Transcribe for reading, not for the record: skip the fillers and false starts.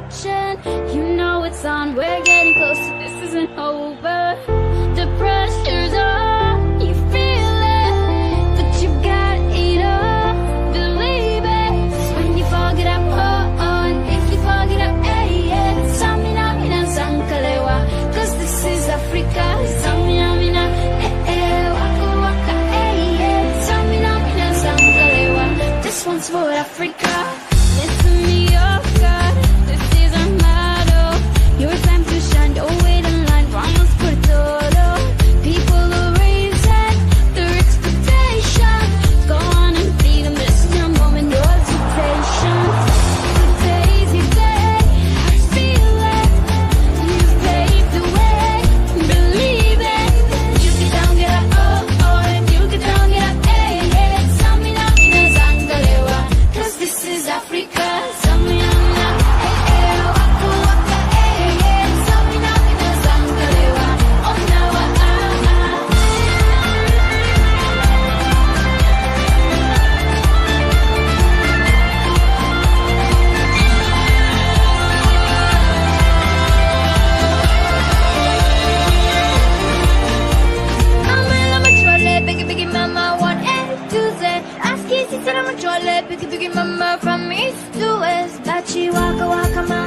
direction. You know it's on, we're getting closer, this isn't over. The pressure's on, you feel it, but you got it all, believe it. 'Cause when you fall, get up, oh, oh, and if you fall, get up, hey, yeah. Samina, mina, sankalewa, 'cause this is Africa. Samina, mina, eh, eh, waka, waka, hey, yeah. Samina, mina, sankalewa, this one's for Africa. Listen to me, oh God, this is our motto. Your time to shine, don't wait in line, Ramos por todo. People are raising their expectations. Go on and feed them, this is your moment, no hesitation. Today's your day, I feel it. You paved the way, believe it. You get down, get up, oh, oh, if you get down, get up, hey, hey. Samina, mina, zangalewa, 'cause this is Africa. Samina, mina, hey, hey, waka, waka, hey, hey. Samina, mina, zangalewa, oh, now, I'm a trolley, biggie, biggie, mama, 1 A to Z. Ask easy, said I'm a trolley, biggie, biggie, mama, from east to west. Bachi, waka, waka, my